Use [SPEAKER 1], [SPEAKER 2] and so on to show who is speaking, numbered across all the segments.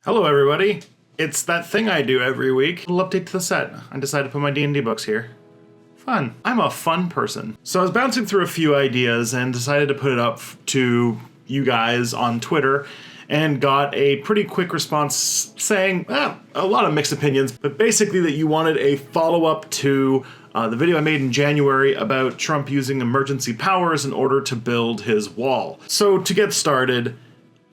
[SPEAKER 1] Hello, everybody. It's that thing I do every week. A little update to the set. I decided to put my D&D books here. Fun. I'm a fun person. So I was bouncing through a few ideas and decided to put it up to you guys on Twitter and got a pretty quick response saying, a lot of mixed opinions, but basically that you wanted a follow-up to the video I made in January about Trump using emergency powers in order to build his wall. So to get started,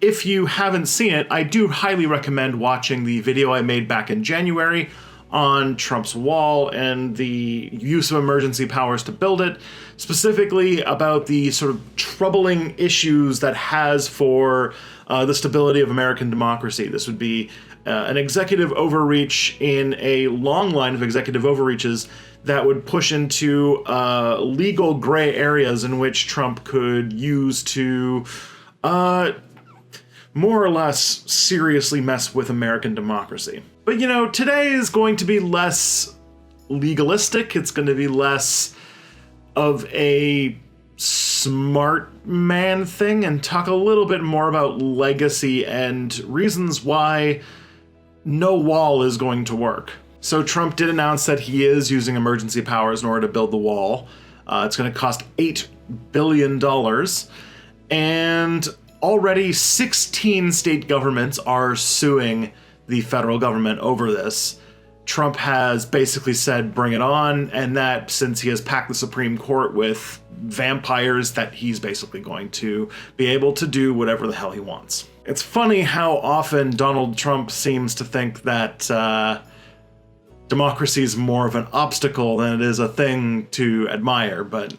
[SPEAKER 1] if you haven't seen it, I do highly recommend watching the video I made back in January on Trump's wall and the use of emergency powers to build it, specifically about the sort of troubling issues that has for the stability of American democracy. This would be an executive overreach in a long line of executive overreaches that would push into legal gray areas in which Trump could use to more or less seriously mess with American democracy. But you know, today is going to be less legalistic. It's going to be less of a smart man thing and talk a little bit more about legacy and reasons why no wall is going to work. So Trump did announce that he is using emergency powers in order to build the wall. It's going to cost $8 billion. And already 16 state governments are suing the federal government over this. Trump has basically said, bring it on, and that since he has packed the Supreme Court with vampires, that he's basically going to be able to do whatever the hell he wants. It's funny how often Donald Trump seems to think that democracy is more of an obstacle than it is a thing to admire, but,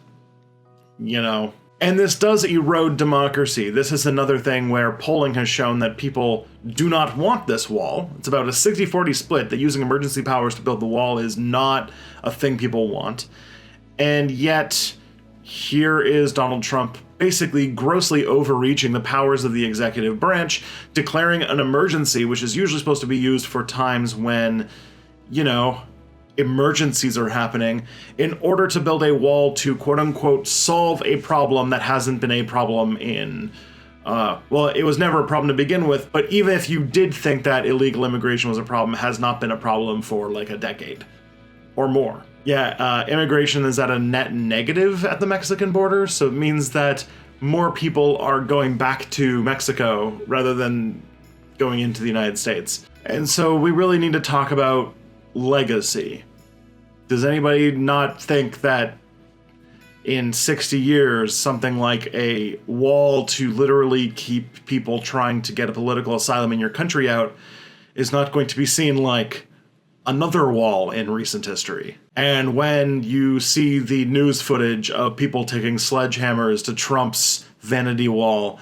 [SPEAKER 1] you know. And this does erode democracy. This is another thing where polling has shown that people do not want this wall. It's about a 60-40 split that using emergency powers to build the wall is not a thing people want. And yet, here is Donald Trump basically grossly overreaching the powers of the executive branch, declaring an emergency, which is usually supposed to be used for times when, you know, emergencies are happening, in order to build a wall to quote-unquote solve a problem that hasn't been a problem in, well, it was never a problem to begin with, but even if you did think that illegal immigration was a problem, it has not been a problem for like a decade or more. Yeah, immigration is at a net negative at the Mexican border, so it means that more people are going back to Mexico rather than going into the United States. And so we really need to talk about legacy. Does anybody not think that in 60 years, something like a wall to literally keep people trying to get a political asylum in your country out is not going to be seen like another wall in recent history? And when you see the news footage of people taking sledgehammers to Trump's vanity wall,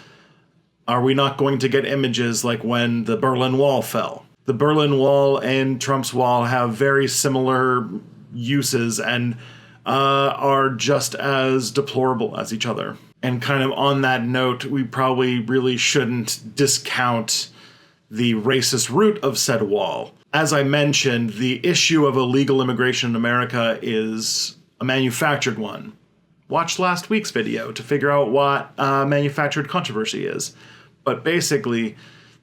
[SPEAKER 1] are we not going to get images like when the Berlin Wall fell? The Berlin Wall and Trump's wall have very similar uses and are just as deplorable as each other. And kind of on that note, we probably really shouldn't discount the racist root of said wall. As I mentioned, the issue of illegal immigration in America is a manufactured one. Watch last week's video to figure out what manufactured controversy is. But basically,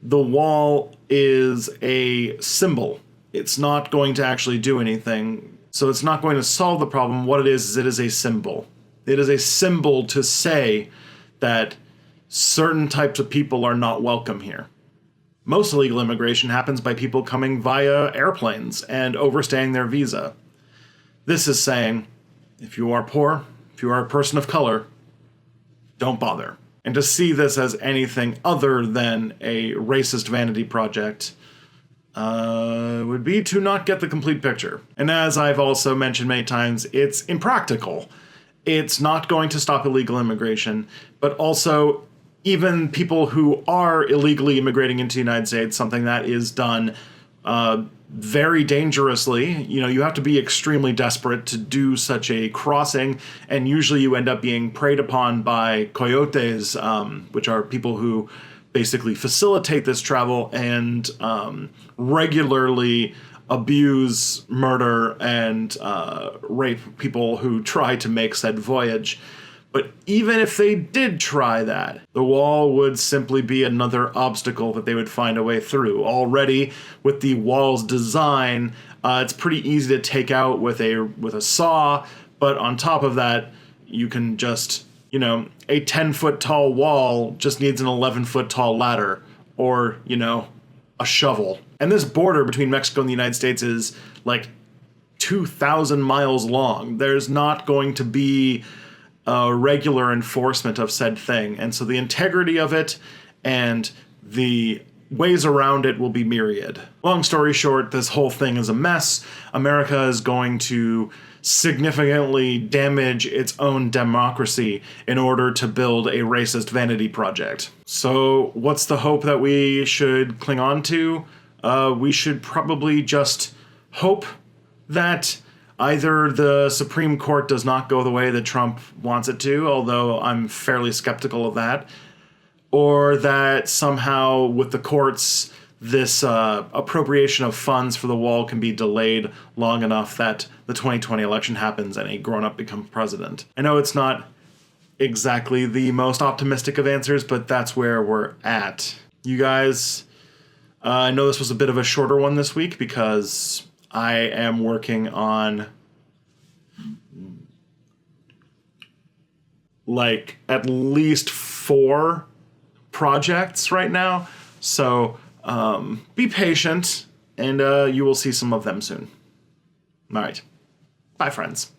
[SPEAKER 1] the wall is a symbol. It's not going to actually do anything. So it's not going to solve the problem. What it is it is a symbol. It is a symbol to say that certain types of people are not welcome here. Most illegal immigration happens by people coming via airplanes and overstaying their visa. This is saying, if you are poor, if you are a person of color, don't bother. And to see this as anything other than a racist vanity project would be to not get the complete picture. And as I've also mentioned many times, it's impractical. It's not going to stop illegal immigration, but also even people who are illegally immigrating into the United States, something that is done very dangerously. You know, you have to be extremely desperate to do such a crossing, and usually you end up being preyed upon by coyotes, which are people who basically facilitate this travel and regularly abuse, murder, and rape people who try to make said voyage. But even if they did try that, the wall would simply be another obstacle that they would find a way through. Already, with the wall's design, it's pretty easy to take out with a saw, but on top of that, you can just, a 10-foot tall wall just needs an 11-foot tall ladder, or, a shovel. And this border between Mexico and the United States is like 2,000 miles long. There's not going to be regular enforcement of said thing. And so the integrity of it and the ways around it will be myriad. Long story short, this whole thing is a mess. America is going to significantly damage its own democracy in order to build a racist vanity project. So what's the hope that we should cling on to? We should probably just hope that either the Supreme Court does not go the way that Trump wants it to, although I'm fairly skeptical of that, or that somehow with the courts, this appropriation of funds for the wall can be delayed long enough that the 2020 election happens and a grown-up becomes president. I know it's not exactly the most optimistic of answers, but that's where we're at. You guys, I know this was a bit of a shorter one this week because I am working on like at least 4 projects right now. So be patient and you will see some of them soon. All right. Bye, friends.